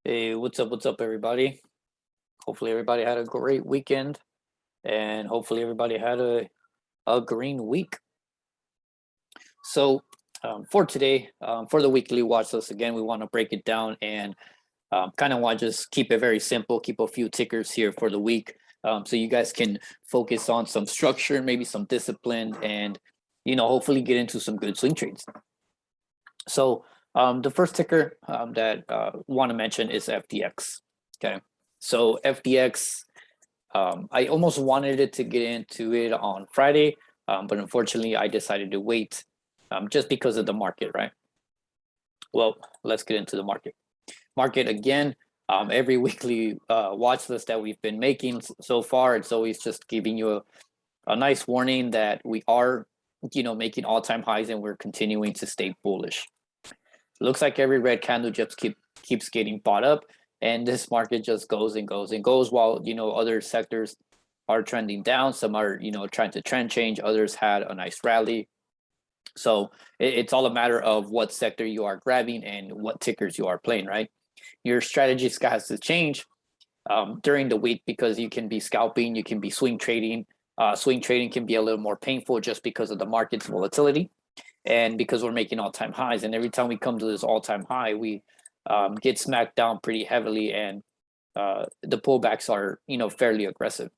Hey, what's up, everybody? Hopefully, everybody had a great weekend, and hopefully, everybody had a green week. So, for today, for the weekly watch list, again, we want to break it down and kind of want to just keep it very simple, keep a few tickers here for the week, so you guys can focus on some structure, maybe some discipline, and hopefully get into some good swing trades. So, the first ticker that want to mention is FDX. Okay, so FDX, I almost wanted it to get into it on Friday, but unfortunately, I decided to wait just because of the market, right? Well, let's get into the market. Market again. Every weekly watch list that we've been making so far, it's always just giving you a nice warning that we are, making all-time highs and we're continuing to stay bullish. Looks like every red candle just keeps getting bought up, and this market just goes and goes and goes while other sectors are trending down. Some are trying to trend change. Others had a nice rally. So it's all a matter of what sector you are grabbing and what tickers you are playing, right? Your strategy has to change during the week because you can be scalping, you can be swing trading. Swing trading can be a little more painful just because of the market's volatility and because we're making all-time highs. And every time we come to this all-time high, we get smacked down pretty heavily, and the pullbacks are fairly aggressive.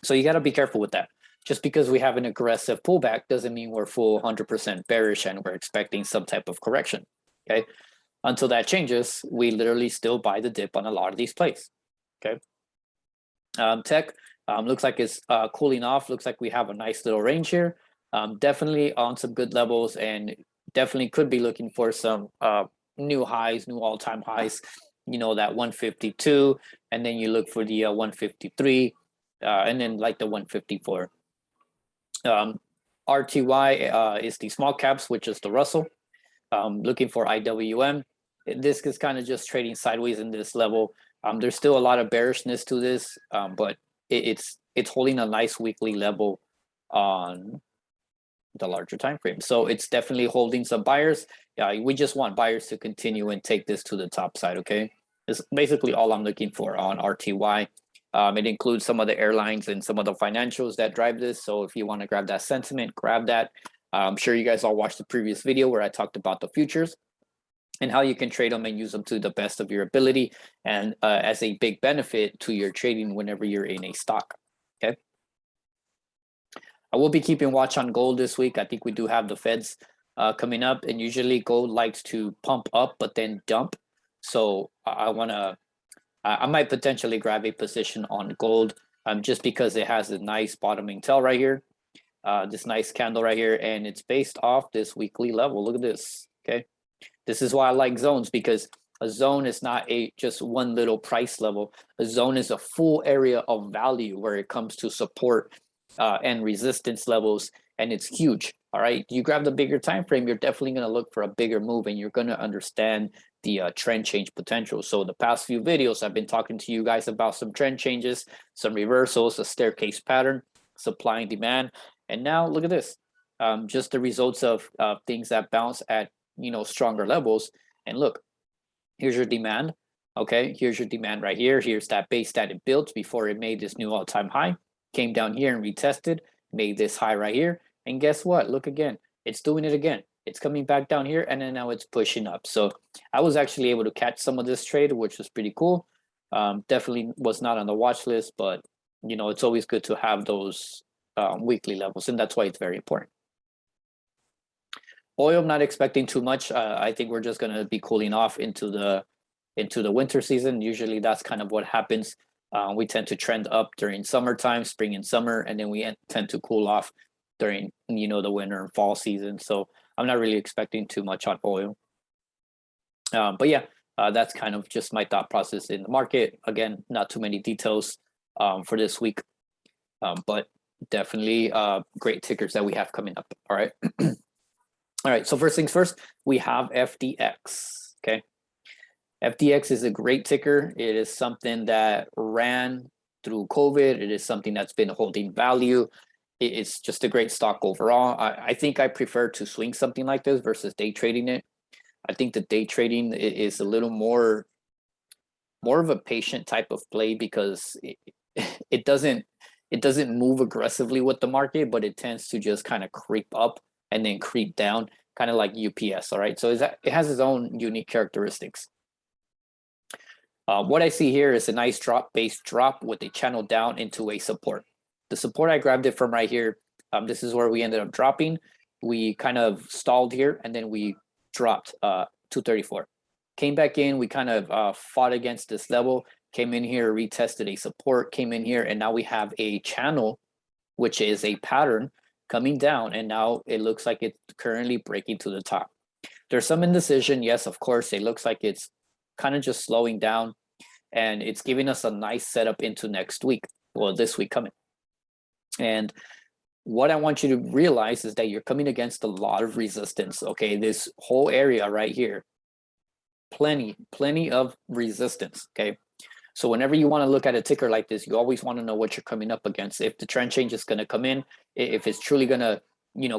So you got to be careful with that. Just because we have an aggressive pullback doesn't mean we're full 100% bearish and we're expecting some type of correction. Okay, until that changes, we literally still buy the dip on a lot of these plays. Okay, tech looks like it's cooling off. Looks like we have a nice little range here. Definitely on some good levels, and definitely could be looking for some new highs, new all-time highs. That 152, and then you look for the 153, and then like the 154. RTY is the small caps, which is the Russell. Looking for IWM. This is kind of just trading sideways in this level. There's still a lot of bearishness to this, but it's holding a nice weekly level on the larger time frame. So it's definitely holding some buyers. We just want buyers to continue and take this to the top side. Okay, it's basically all I'm looking for on RTY. It includes some of the airlines and some of the financials that drive this. So if you want to grab that sentiment, grab that. I'm sure you guys all watched the previous video where I talked about the futures and how you can trade them and use them to the best of your ability and as a big benefit to your trading whenever you're in a stock. Okay. I will be keeping watch on gold this week. I think we do have the Feds coming up, and usually gold likes to pump up but then dump. So I might potentially grab a position on gold just because it has a nice bottoming tail right here. This nice candle right here, and it's based off this weekly level. Look at this. Okay, this is why I like zones, because a zone is not just one little price level. A zone is a full area of value where it comes to support and resistance levels, and it's huge. All right, you grab the bigger time frame, you're definitely going to look for a bigger move, and you're going to understand the trend change potential. So the past few videos, I've been talking to you guys about some trend changes, some reversals, a staircase pattern, supply and demand. And now look at this, just the results of things that bounce at stronger levels. And look, here's your demand. Okay, here's your demand right here. Here's that base that it built before it made this new all-time high. Came down here and retested, made this high right here. And guess what? Look again, it's doing it again. It's coming back down here, and then now it's pushing up. So I was actually able to catch some of this trade, which was pretty cool. Definitely was not on the watch list, but it's always good to have those weekly levels, and that's why it's very important. Oil, I'm not expecting too much. I think we're just going to be cooling off into the winter season. Usually that's kind of what happens. We tend to trend up during summertime, spring and summer, and then we tend to cool off during the winter and fall season. So I'm not really expecting too much on oil. But yeah, that's kind of just my thought process in the market. Again, not too many details for this week, but definitely great tickers that we have coming up. All right. All right. So first things first, we have FDX. Okay. FDX is a great ticker. It is something that ran through COVID. It is something that's been holding value. It's just a great stock overall. I think I prefer to swing something like this versus day trading it. I think the day trading is a little more more of a patient type of play because it doesn't move aggressively with the market, but it tends to just kind of creep up and then creep down, kind of like UPS. All right, so it has its own unique characteristics. What I see here is a nice base drop with a channel down into a support. The support, I grabbed it from right here. This is where we ended up dropping. We kind of stalled here, and then we dropped 234. Came back in, we kind of fought against this level, came in here, retested a support, came in here, and now we have a channel, which is a pattern coming down, and now it looks like it's currently breaking to the top. There's some indecision, yes, of course. It looks like it's kind of just slowing down, and it's giving us a nice setup into next week, well, this week coming. And what I want you to realize is that you're coming against a lot of resistance, okay? This whole area right here, plenty of resistance, okay? So whenever you want to look at a ticker like this, you always want to know what you're coming up against. If the trend change is going to come in, if it's truly going to,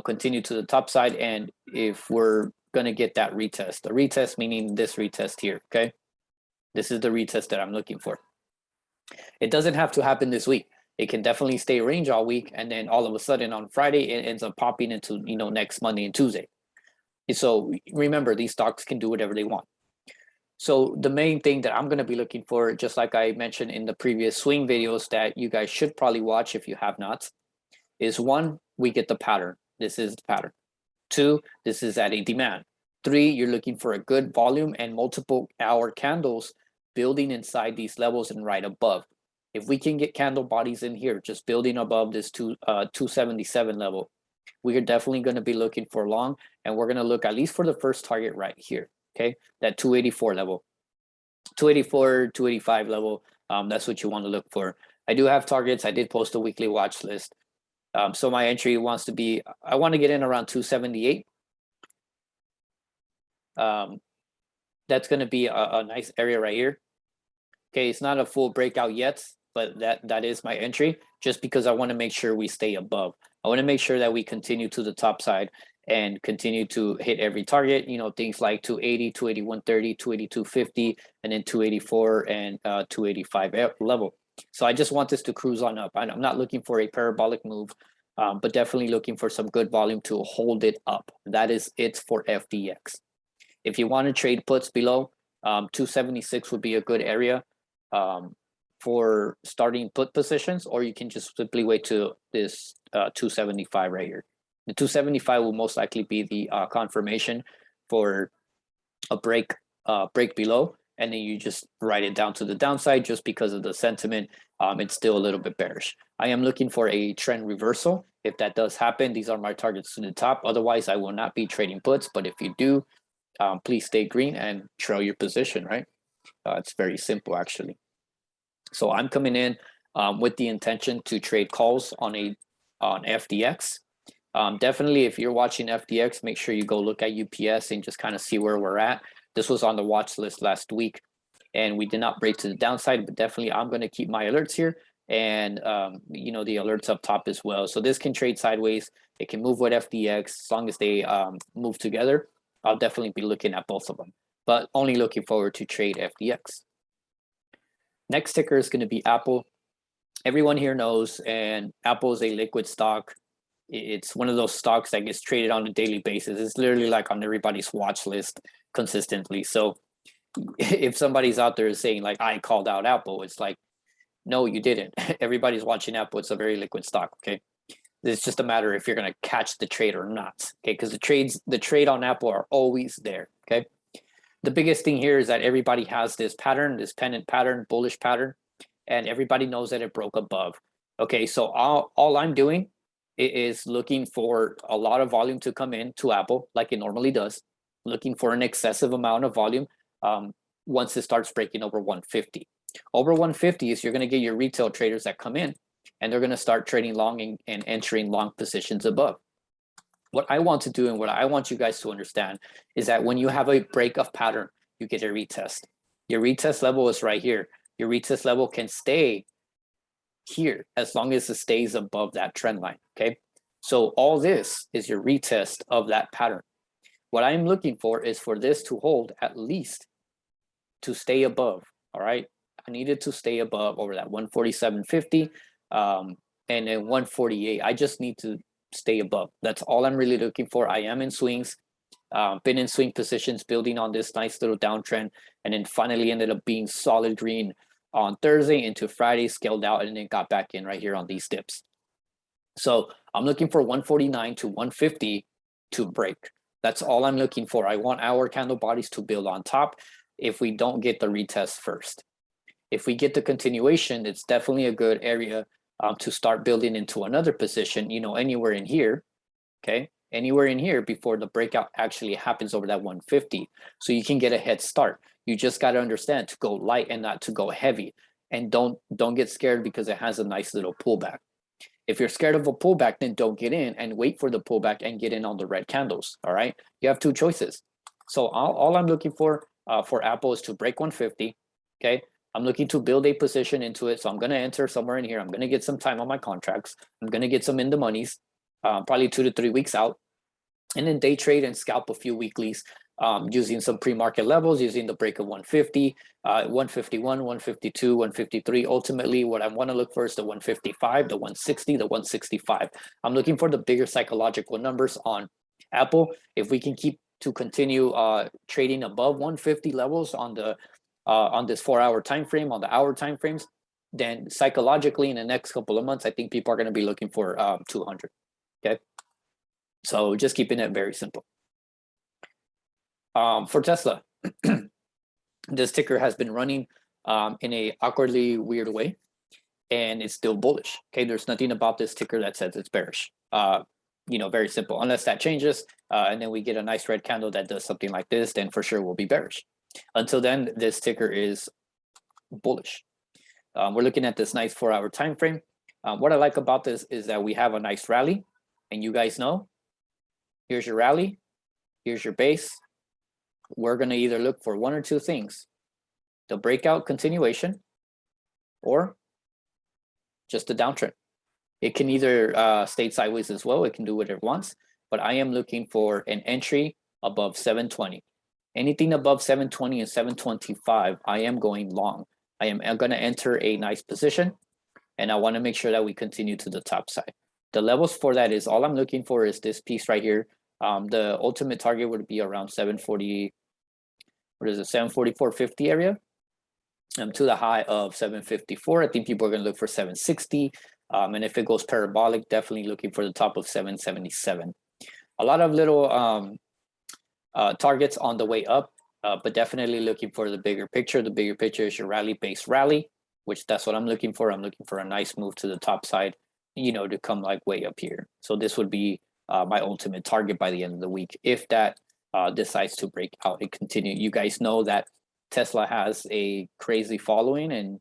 continue to the top side, and if we're going to get that retest. The retest meaning this retest here, okay? This is the retest that I'm looking for. It doesn't have to happen this week. It can definitely stay range all week, and then all of a sudden on Friday, it ends up popping into, next Monday and Tuesday. So remember, these stocks can do whatever they want. So the main thing that I'm going to be looking for, just like I mentioned in the previous swing videos that you guys should probably watch if you have not, is 1, we get the pattern. This is the pattern. 2, this is at a demand. 3, you're looking for a good volume and multiple hour candles building inside these levels and right above. If we can get candle bodies in here, just building above this 277 level, we are definitely going to be looking for long, and we're going to look at least for the first target right here. Okay, that 284 level, 284, 285 level. That's what you want to look for. I do have targets. I did post a weekly watch list. So my entry wants to be, I want to get in around 278. That's going to be a nice area right here. Okay, it's not a full breakout yet, but that is my entry, just because I want to make sure we stay above. I want to make sure that we continue to the top side and continue to hit every target, things like 280, 281.30, 282.50, and then 284 and 285 level. So I just want this to cruise on up. I'm not looking for a parabolic move, but definitely looking for some good volume to hold it up. That is it for FDX. If you want to trade puts below, 276 would be a good area for starting put positions, or you can just simply wait to this 275 right here. The 275 will most likely be the confirmation for a break below, and then you just write it down to the downside just because of the sentiment. It's still a little bit bearish. I am looking for a trend reversal. If that does happen, these are my targets to the top. Otherwise, I will not be trading puts. But if you do, please stay green and trail your position, right? It's very simple, actually. So I'm coming in with the intention to trade calls on FDX. Definitely, if you're watching FDX, make sure you go look at UPS and just kind of see where we're at. This was on the watch list last week, and we did not break to the downside, but definitely I'm going to keep my alerts here and, the alerts up top as well. So this can trade sideways. It can move with FDX as long as they move together. I'll definitely be looking at both of them, but only looking forward to trade FDX. Next ticker is going to be Apple. Everyone here knows, and Apple is a liquid stock. It's one of those stocks that gets traded on a daily basis. It's literally like on everybody's watch list consistently. So if somebody's out there saying like, I called out Apple, it's like, no, you didn't. Everybody's watching Apple. It's a very liquid stock. Okay. It's just a matter if you're going to catch the trade or not. Okay. Because the trade on Apple are always there. Okay. The biggest thing here is that everybody has this pattern, this pennant pattern, bullish pattern, and everybody knows that it broke above. Okay. So all I'm doing is looking for a lot of volume to come in to Apple like it normally does, looking for an excessive amount of volume once it starts breaking over 150. Over 150 is you're going to get your retail traders that come in, and they're going to start trading long and entering long positions above. What I want to do and what I want you guys to understand is that when you have a break of pattern, you get a retest. Your retest level is right here. Your retest level can stay here as long as it stays above that trend line. Okay, so all this is your retest of that pattern. What I'm looking for is for this to hold at least to stay above. All right, I need it to stay above over that 147.50 and then 148. I just need to stay above. That's all I'm really looking for. I am in swings, been in swing positions, building on this nice little downtrend, and then finally ended up being solid green on Thursday into Friday, scaled out, and then got back in right here on these dips. So I'm looking for 149 to 150 to break. That's all I'm looking for. I want our candle bodies to build on top if we don't get the retest first. If we get the continuation, it's definitely a good area to start building into another position, you know, anywhere in here, okay? Anywhere in here before the breakout actually happens over that 150. So you can get a head start. You just got to understand to go light and not to go heavy. And don't get scared because it has a nice little pullback. If you're scared of a pullback, then don't get in and wait for the pullback and get in on the red candles, all right? You have two choices. So all I'm looking for Apple is to break 150, okay? I'm looking to build a position into it. So I'm going to enter somewhere in here. I'm going to get some time on my contracts. I'm going to get some in the monies, probably 2 to 3 weeks out. And then day trade and scalp a few weeklies using some pre-market levels, using the break of 150, 151, 152, 153. Ultimately, what I want to look for is the 155, the 160, the 165. I'm looking for the bigger psychological numbers on Apple. If we can keep to continue trading above 150 levels on the on this 4-hour time frame, on the hour time frames, then psychologically in the next couple of months, I think people are going to be looking for 200. Okay, so just keeping it very simple. For Tesla, this ticker has been running in a awkwardly weird way, and it's still bullish. Okay, there's nothing about this ticker that says it's bearish. You know, very simple. Unless that changes, and then we get a nice red candle that does something like this, then for sure we'll be bearish. Until then, this ticker is bullish. We're looking at this nice 4-hour time frame. What I like about this is that we have a nice rally, and you guys know, here's your rally, here's your base. We're going to either look for one or two things: the breakout continuation or just a downtrend. It can either stay sideways as well. It can do whatever it wants, but I am looking for an entry above 720. Anything above 720 and 725, I am going long. I am going to enter a nice position, and I want to make sure that we continue to the top side. The levels for that is all I'm looking for is this piece right here. The ultimate target would be around 740, what is it, 744.50 area to the high of 754. I think people are going to look for 760. And if it goes parabolic, definitely looking for the top of 777. A lot of little targets on the way up, but definitely looking for the bigger picture. The bigger picture is your rally-based rally, which that's what I'm looking for. I'm looking for a nice move to the top side, you know, to come like way up here. So this would be my ultimate target by the end of the week. If that decides to break out and continue. You guys know that Tesla has a crazy following, and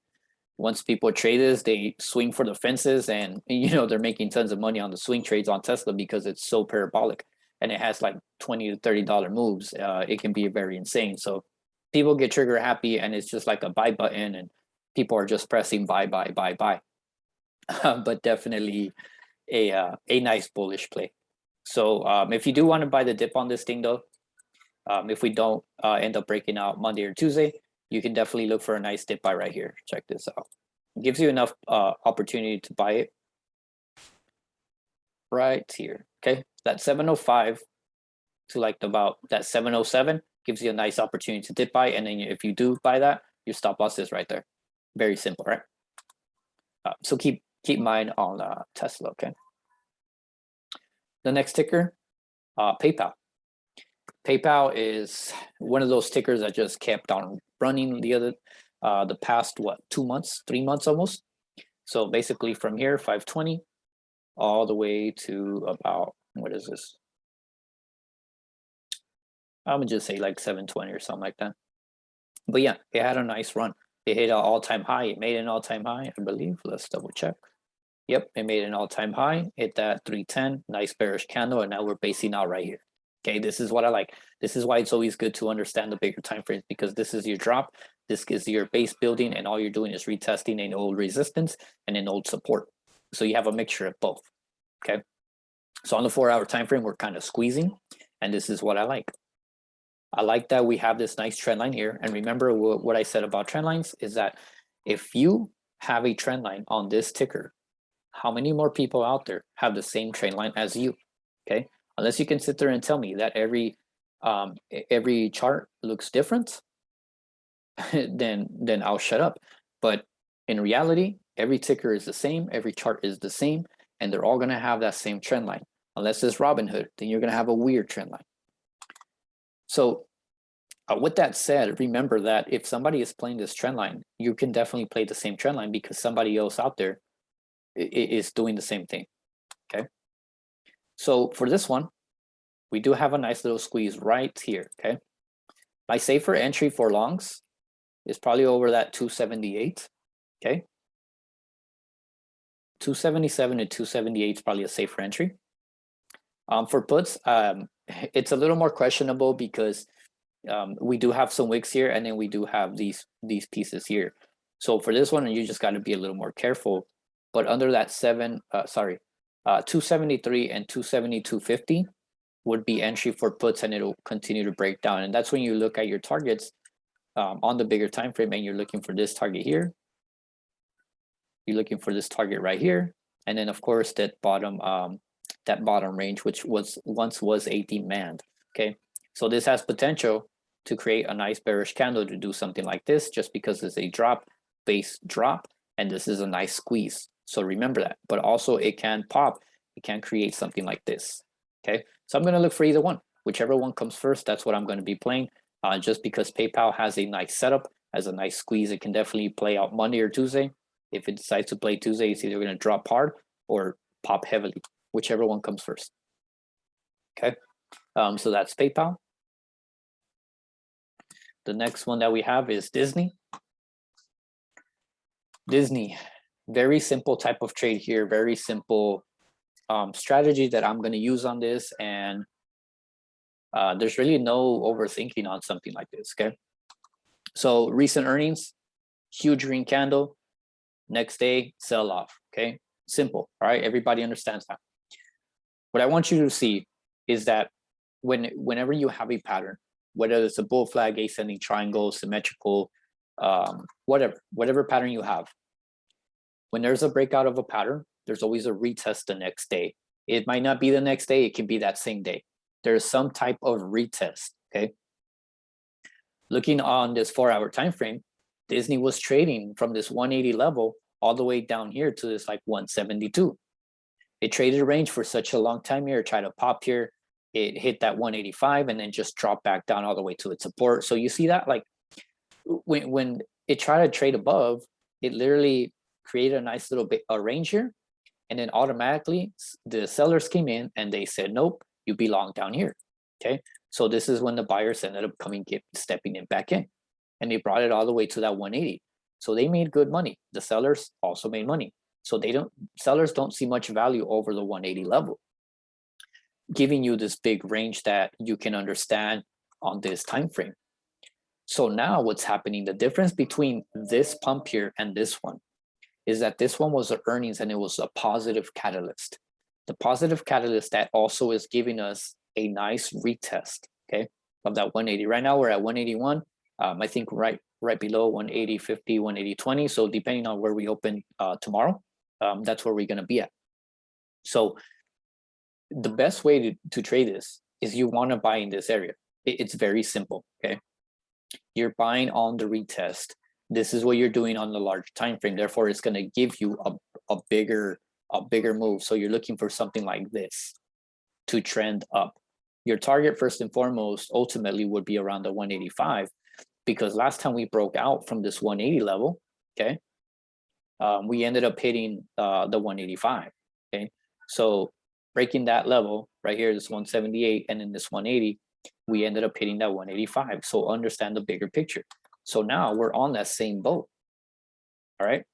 once people trade this, they swing for the fences, and you know they're making tons of money on the swing trades on Tesla because it's so parabolic and it has like $20 to $30 moves. It can be very insane. So people get trigger happy, and it's just like a buy button, and people are just pressing buy. But definitely a nice bullish play. So if you do want to buy the dip on this thing though, if we don't end up breaking out Monday or Tuesday, you can definitely look for a nice dip buy right here. Check this out. It gives you enough opportunity to buy it right here. Okay, that 705 to like about that 707 gives you a nice opportunity to dip buy, and then if you do buy that, your stop loss is right there. Very simple, right? So keep mind on Tesla. Okay. The next ticker, PayPal. PayPal is one of those tickers that just kept on running the past 2 months, 3 months almost. So basically from here, 520 all the way to about, what is this? I'm gonna just say like 720 or something like that. But yeah, it had a nice run. It hit an all-time high. It made an all-time high, I believe. Let's double check. Yep, it made an all-time high. Hit that 310, nice bearish candle, and now we're basing out right here. Okay, this is what I like. This is why it's always good to understand the bigger time frames, because this is your drop, this is your base building, and all you're doing is retesting an old resistance and an old support. So you have a mixture of both. Okay, so on the 4-hour time frame, we're kind of squeezing, and this is what I like. I like that we have this nice trend line here. And remember what I said about trend lines is that If you have a trend line on this ticker, how many more people out there have the same trend line as you? Okay, unless you can sit there and tell me that every chart looks different, then I'll shut up. But in reality, every ticker is the same, every chart is the same, and they're all gonna have that same trend line. Unless it's Robinhood, then you're gonna have a weird trend line. So with that said, remember that if somebody is playing this trend line, you can definitely play the same trend line because somebody else out there is doing the same thing. Okay. So for this one, we do have a nice little squeeze right here. Okay. My safer entry for longs is probably over that 278. Okay. 277 and 278 is probably a safer entry. For puts, it's a little more questionable because we do have some wicks here, and then we do have these pieces here. So for this one, you just got to be a little more careful. But under that 273 and 272.50 would be entry for puts, and it'll continue to break down. And that's when you look at your targets on the bigger time frame, and you're looking for this target here. You're looking for this target right here, and then of course that bottom range, which once was a demand. Okay, so this has potential to create a nice bearish candle to do something like this, just because it's a base drop, and this is a nice squeeze. So remember that. But also it can pop, it can create something like this. Okay, so I'm going to look for either one, whichever one comes first. That's what I'm going to be playing. Just because PayPal has a nice setup, has a nice squeeze, it can definitely play out Monday or Tuesday. If it decides to play Tuesday, it's either going to drop hard or pop heavily, whichever one comes first. Okay, so that's PayPal. The next one that we have is Disney. Disney, very simple type of trade here, very simple strategy that I'm going to use on this, and there's really no overthinking on something like this. Okay, so recent earnings, huge green candle, next day sell off. Okay, simple. All right, everybody understands that. What I want you to see is that whenever you have a pattern, whether it's a bull flag, ascending triangle, symmetrical, whatever pattern you have, when there's a breakout of a pattern, there's always a retest the next day. It might not be the next day, it can be that same day. There's some type of retest. Okay, looking on this 4-hour time frame, Disney was trading from this 180 level all the way down here to this like 172. It traded a range for such a long time here, tried to pop here, it hit that 185 and then just dropped back down all the way to its support. So you see that, like when it tried to trade above, it literally created a nice little bit a range here, and then automatically the sellers came in and they said, nope, you belong down here. Okay, so this is when the buyers ended up stepping in back in, and they brought it all the way to that 180. So they made good money. The sellers also made money. So sellers don't see much value over the 180 level, giving you this big range that you can understand on this time frame. So now what's happening, the difference between this pump here and this one is that this one was the earnings and it was a positive catalyst. The positive catalyst that also is giving us a nice retest, okay, of that 180. Right now we're at 181. I think right below 180.50, 180.20. So depending on where we open tomorrow, that's where we're going to be at. So the best way to trade this is you want to buy in this area. It's very simple. Okay, you're buying on the retest. This is what you're doing on the large time frame. Therefore, it's going to give you a bigger move. So you're looking for something like this to trend up. Your target, first and foremost, ultimately would be around the 185, because last time we broke out from this 180 level, okay, we ended up hitting the 185. Okay, so breaking that level right here, this 178, and then this 180, we ended up hitting that 185. So understand the bigger picture. So now we're on that same boat. All right,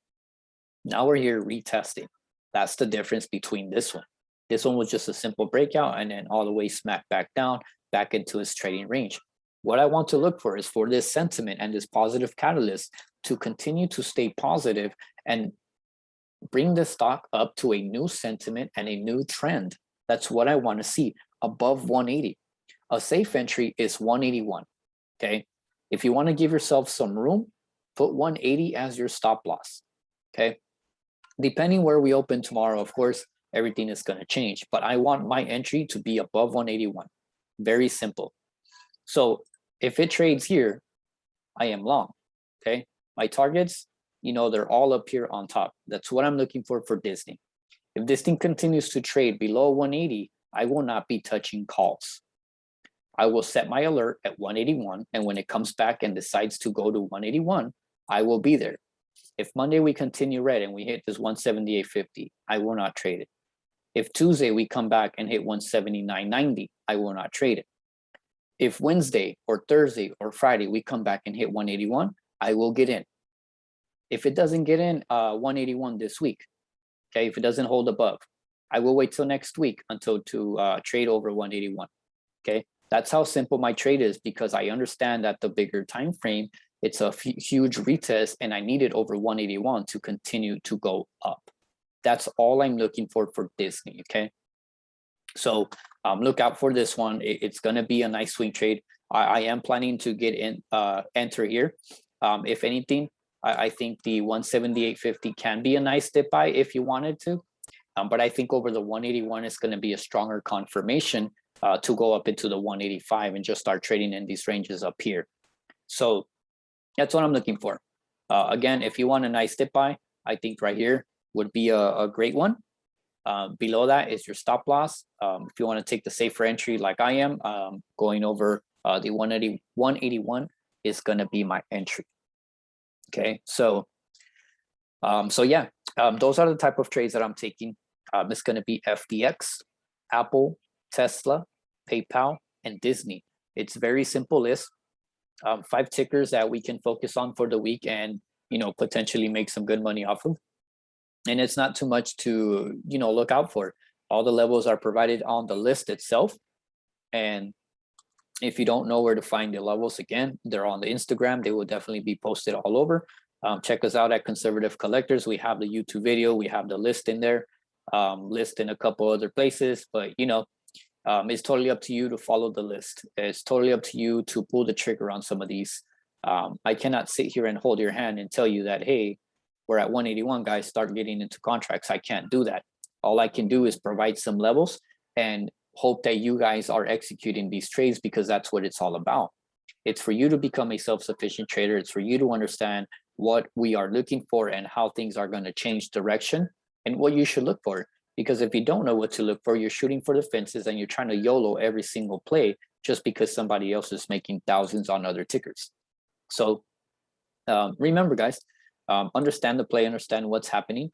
now we're here retesting. That's the difference between this one. This one was just a simple breakout and then all the way smack back down, back into its trading range. What I want to look for is for this sentiment and this positive catalyst to continue to stay positive and bring the stock up to a new sentiment and a new trend. That's what I want to see above 180. A safe entry is 181. Okay, if you want to give yourself some room, put 180 as your stop loss, okay? Depending where we open tomorrow, of course, everything is going to change, but I want my entry to be above 181. Very simple. So if it trades here, I am long, okay? My targets, you know, they're all up here on top. That's what I'm looking for Disney. If this thing continues to trade below 180, I will not be touching calls. I will set my alert at 181, and when it comes back and decides to go to 181, I will be there. If Monday we continue red and we hit this 178.50, I will not trade it. If Tuesday we come back and hit 179.90, I will not trade it. If Wednesday or Thursday or Friday we come back and hit 181, I will get in. If it doesn't get in 181 this week, okay, if it doesn't hold above, I will wait till next week until to trade over 181. Okay, that's how simple my trade is, because I understand that the bigger time frame, it's a huge retest, and I need it over 181 to continue to go up. That's all I'm looking for Disney. Okay, so look out for this one. It's going to be a nice swing trade. I am planning to get in, enter here. If anything, I think the 178.50 can be a nice dip buy if you wanted to. But I think over the 181 is going to be a stronger confirmation to go up into the 185 and just start trading in these ranges up here. So that's what I'm looking for. Again, if you want a nice dip buy, I think right here would be a great one. Below that is your stop loss. If you want to take the safer entry like I am, going over the 181 is going to be my entry. Okay, so yeah, those are the type of trades that I'm taking. It's going to be FDX, Apple, Tesla, PayPal, and Disney. It's very simple list. 5 tickers that we can focus on for the week and, you know, potentially make some good money off of. And it's not too much to, you know, look out for. All the levels are provided on the list itself. And if you don't know where to find the levels, again, they're on the Instagram. They will definitely be posted all over. Check us out at Conservative Collectors. We have the YouTube video. We have the list in there, list in a couple other places. But, you know, it's totally up to you to follow the list. It's totally up to you to pull the trigger on some of these. I cannot sit here and hold your hand and tell you that, hey, we're at 181, guys, start getting into contracts. I can't do that. All I can do is provide some levels and hope that you guys are executing these trades, because that's what it's all about. It's for you to become a self-sufficient trader. It's for you to understand what we are looking for and how things are going to change direction and what you should look for. Because if you don't know what to look for, you're shooting for the fences and you're trying to YOLO every single play just because somebody else is making thousands on other tickers. So remember, guys, understand the play, understand what's happening,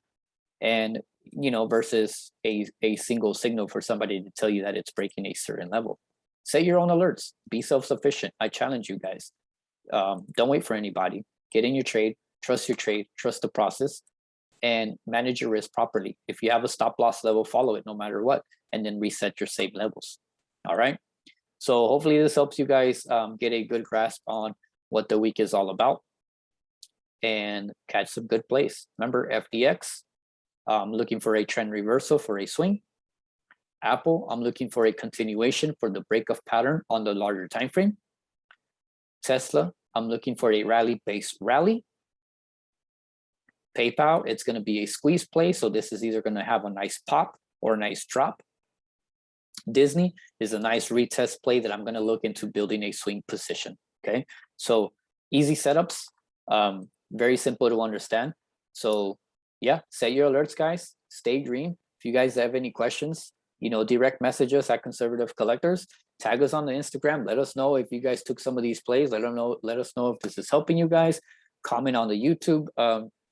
and, you know, versus a single signal for somebody to tell you that it's breaking a certain level. Set your own alerts. Be self-sufficient. I challenge you guys. Don't wait for anybody. Get in your trade, trust the process, and manage your risk properly. If you have a stop loss level, follow it no matter what, and then reset your save levels. All right. So hopefully this helps you guys get a good grasp on what the week is all about and catch some good plays. Remember, FDX, I'm looking for a trend reversal for a swing. Apple, I'm looking for a continuation for the break of pattern on the larger time frame. Tesla, I'm looking for a rally-based rally. PayPal, it's going to be a squeeze play, so this is either going to have a nice pop or a nice drop. Disney is a nice retest play that I'm going to look into building a swing position. Okay, so easy setups, very simple to understand. So yeah, set your alerts, guys. Stay green. If you guys have any questions, you know, direct message us at Conservative Collectors. Tag us on the Instagram. Let us know if you guys took some of these plays. Let us know if this is helping you guys. Comment on the YouTube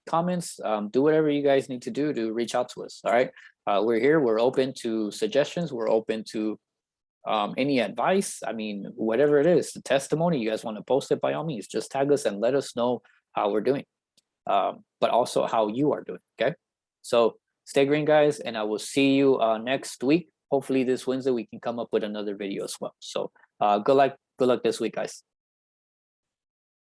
comments. Do whatever you guys need to do to reach out to us. All right, we're here. We're open to suggestions. We're open to any advice. I mean, whatever it is, the testimony, you guys want to post it, by all means, just tag us and let us know how we're doing, but also how you are doing. Okay, so stay green, guys, and I will see you next week. Hopefully this Wednesday we can come up with another video as well. So good luck this week, guys.